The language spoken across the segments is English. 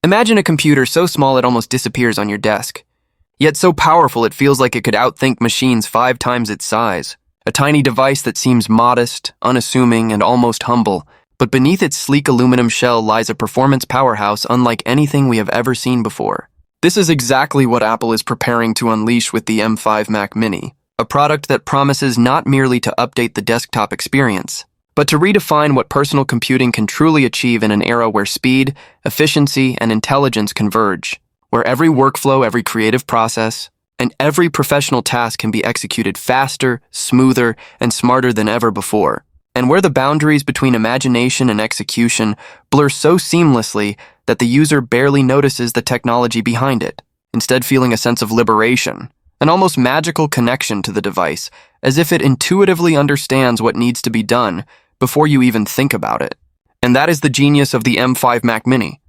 Imagine a computer so small it almost disappears on your desk, yet so powerful it feels like it could outthink machines 5 times its size. A tiny device that seems modest, unassuming, and almost humble, but beneath its sleek aluminum shell lies a performance powerhouse unlike anything we have ever seen before. This is exactly what Apple is preparing to unleash with the M5 Mac Mini, a product that promises not merely to update the desktop experience, but to redefine what personal computing can truly achieve in an era where speed, efficiency, and intelligence converge, where every workflow, every creative process, and every professional task can be executed faster, smoother, and smarter than ever before, and where the boundaries between imagination and execution blur so seamlessly that the user barely notices the technology behind it, instead feeling a sense of liberation, an almost magical connection to the device, as if it intuitively understands what needs to be done before you even think about it. And that is the genius of the M5 Mac Mini.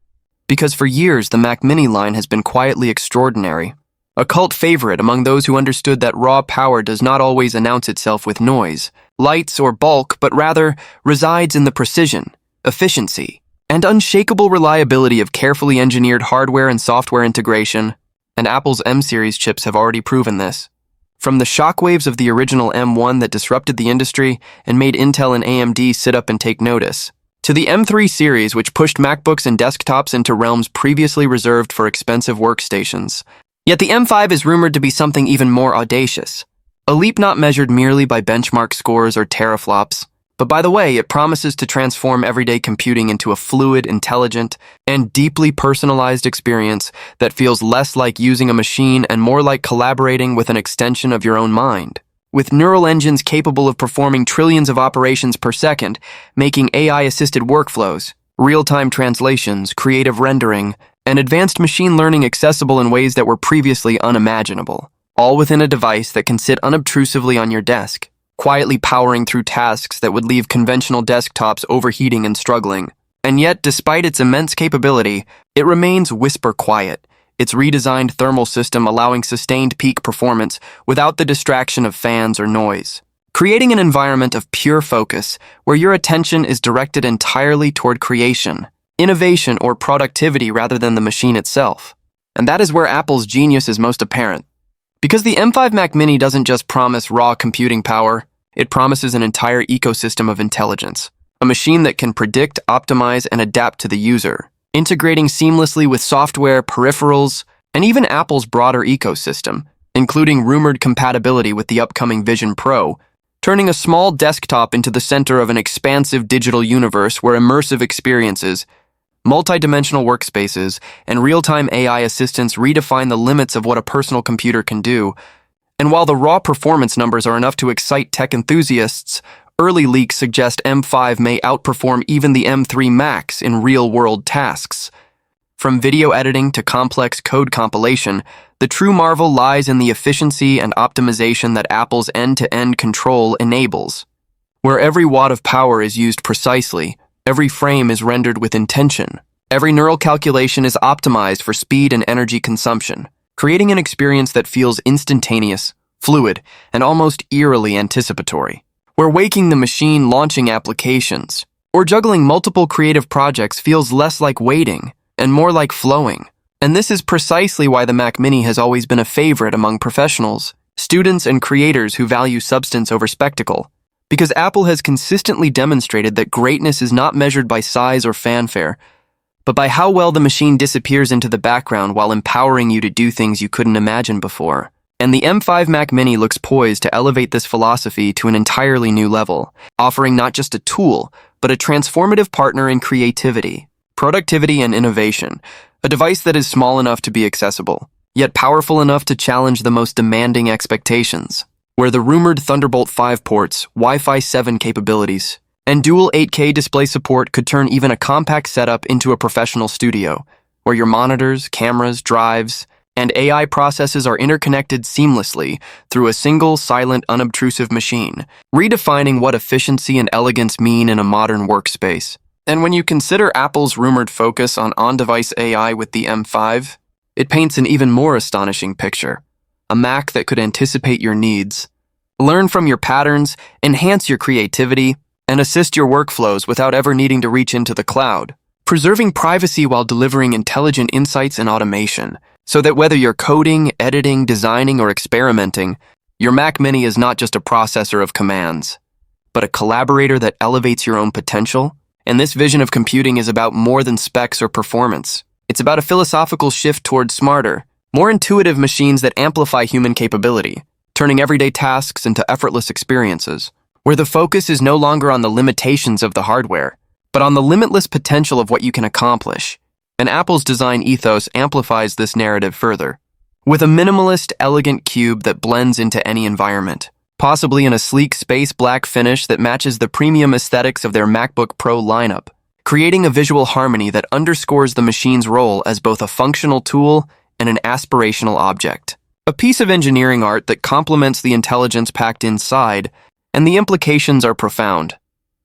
Because for years, the Mac Mini line has been quietly extraordinary, a cult favorite among those who understood that raw power does not always announce itself with noise, lights, or bulk, but rather resides in the precision, efficiency, and unshakable reliability of carefully engineered hardware and software integration, and Apple's M-series chips have already proven this. From the shockwaves of the original M1 that disrupted the industry and made Intel and AMD sit up and take notice, to the M3 series which pushed MacBooks and desktops into realms previously reserved for expensive workstations. Yet the M5 is rumored to be something even more audacious, a leap not measured merely by benchmark scores or teraflops, but by the way it promises to transform everyday computing into a fluid, intelligent, and deeply personalized experience that feels less like using a machine and more like collaborating with an extension of your own mind. With neural engines capable of performing trillions of operations per second, making AI-assisted workflows, real-time translations, creative rendering, and advanced machine learning accessible in ways that were previously unimaginable, all within a device that can sit unobtrusively on your desk, quietly powering through tasks that would leave conventional desktops overheating and struggling. And yet, despite its immense capability, it remains whisper quiet, its redesigned thermal system allowing sustained peak performance without the distraction of fans or noise, creating an environment of pure focus where your attention is directed entirely toward creation, innovation, or productivity rather than the machine itself. And that is where Apple's genius is most apparent. Because the M5 Mac Mini doesn't just promise raw computing power, it promises an entire ecosystem of intelligence, a machine that can predict, optimize, and adapt to the user, integrating seamlessly with software, peripherals, and even Apple's broader ecosystem, including rumored compatibility with the upcoming Vision Pro, turning a small desktop into the center of an expansive digital universe where immersive experiences, multi-dimensional workspaces, and real-time AI assistants redefine the limits of what a personal computer can do. And while the raw performance numbers are enough to excite tech enthusiasts, early leaks suggest M5 may outperform even the M3 Max in real-world tasks. From video editing to complex code compilation, the true marvel lies in the efficiency and optimization that Apple's end-to-end control enables. Where every watt of power is used precisely, every frame is rendered with intention. Every neural calculation is optimized for speed and energy consumption, creating an experience that feels instantaneous, fluid, and almost eerily anticipatory. Where waking the machine, launching applications, or juggling multiple creative projects feels less like waiting and more like flowing. And this is precisely why the Mac Mini has always been a favorite among professionals, students, and creators who value substance over spectacle. Because Apple has consistently demonstrated that greatness is not measured by size or fanfare, but by how well the machine disappears into the background while empowering you to do things you couldn't imagine before. And the M5 Mac Mini looks poised to elevate this philosophy to an entirely new level, offering not just a tool, but a transformative partner in creativity, productivity, and innovation, a device that is small enough to be accessible, yet powerful enough to challenge the most demanding expectations. Where the rumored Thunderbolt 5 ports, Wi-Fi 7 capabilities, and dual 8K display support could turn even a compact setup into a professional studio, where your monitors, cameras, drives, and AI processes are interconnected seamlessly through a single, silent, unobtrusive machine, redefining what efficiency and elegance mean in a modern workspace. And when you consider Apple's rumored focus on on-device AI with the M5, it paints an even more astonishing picture. A Mac that could anticipate your needs, learn from your patterns, enhance your creativity, and assist your workflows without ever needing to reach into the cloud. preserving privacy while delivering intelligent insights and automation, so that whether you're coding, editing, designing, or experimenting, your Mac Mini is not just a processor of commands, but a collaborator that elevates your own potential. And this vision of computing is about more than specs or performance. It's about a philosophical shift towards smarter, more intuitive machines that amplify human capability, turning everyday tasks into effortless experiences, where the focus is no longer on the limitations of the hardware, but on the limitless potential of what you can accomplish. And Apple's design ethos amplifies this narrative further, with a minimalist, elegant cube that blends into any environment, possibly in a sleek space black finish that matches the premium aesthetics of their MacBook Pro lineup, creating a visual harmony that underscores the machine's role as both a functional tool and an aspirational object. A piece of engineering art that complements the intelligence packed inside, and the implications are profound.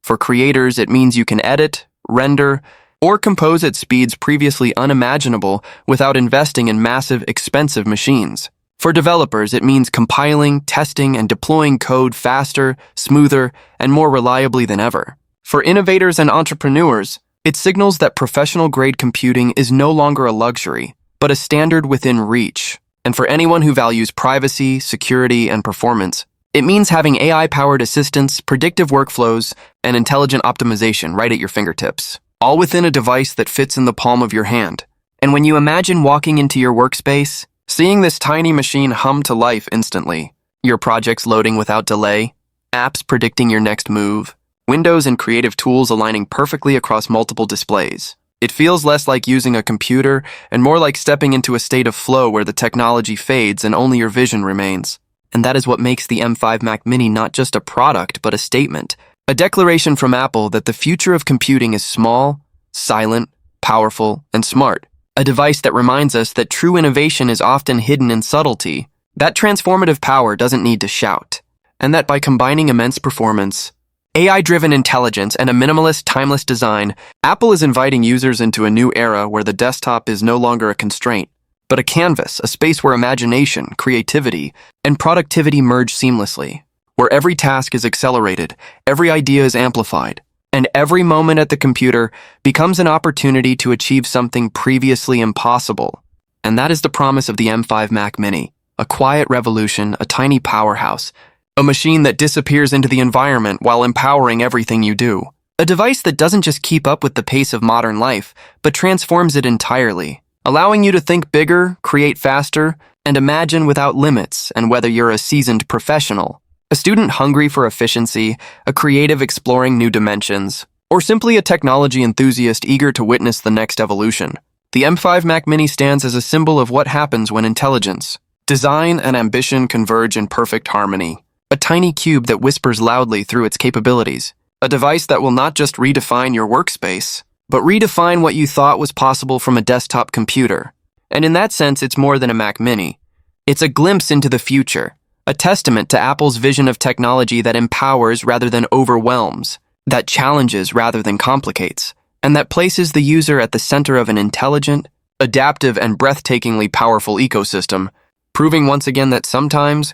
For creators, it means you can edit, render, or compose at speeds previously unimaginable without investing in massive, expensive machines. For developers, it means compiling, testing, and deploying code faster, smoother, and more reliably than ever. For innovators and entrepreneurs, it signals that professional-grade computing is no longer a luxury, but a standard within reach. And for anyone who values privacy, security, and performance, it means having AI-powered assistance, predictive workflows, and intelligent optimization right at your fingertips, all within a device that fits in the palm of your hand. And when you imagine walking into your workspace, seeing this tiny machine hum to life instantly, your projects loading without delay, apps predicting your next move, windows and creative tools aligning perfectly across multiple displays, it feels less like using a computer and more like stepping into a state of flow where the technology fades and only your vision remains. And that is what makes the M5 Mac Mini not just a product, but a statement, a declaration from Apple that the future of computing is small, silent, powerful, and smart. A device that reminds us that true innovation is often hidden in subtlety, that transformative power doesn't need to shout, and that by combining immense performance, AI-driven intelligence, and a minimalist, timeless design, Apple is inviting users into a new era where the desktop is no longer a constraint, but a canvas, a space where imagination, creativity, and productivity merge seamlessly, where every task is accelerated, every idea is amplified, and every moment at the computer becomes an opportunity to achieve something previously impossible. And that is the promise of the M5 Mac Mini, a quiet revolution, a tiny powerhouse, a machine that disappears into the environment while empowering everything you do. A device that doesn't just keep up with the pace of modern life, but transforms it entirely, allowing you to think bigger, create faster, and imagine without limits. And whether you're a seasoned professional, a student hungry for efficiency, a creative exploring new dimensions, or simply a technology enthusiast eager to witness the next evolution, the M5 Mac Mini stands as a symbol of what happens when intelligence, design, and ambition converge in perfect harmony. A tiny cube that whispers loudly through its capabilities. A device that will not just redefine your workspace, but redefine what you thought was possible from a desktop computer. And in that sense, it's more than a Mac Mini. It's a glimpse into the future, a testament to Apple's vision of technology that empowers rather than overwhelms, that challenges rather than complicates, and that places the user at the center of an intelligent, adaptive, and breathtakingly powerful ecosystem, proving once again that sometimes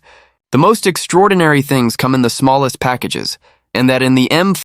the most extraordinary things come in the smallest packages, and that in the M5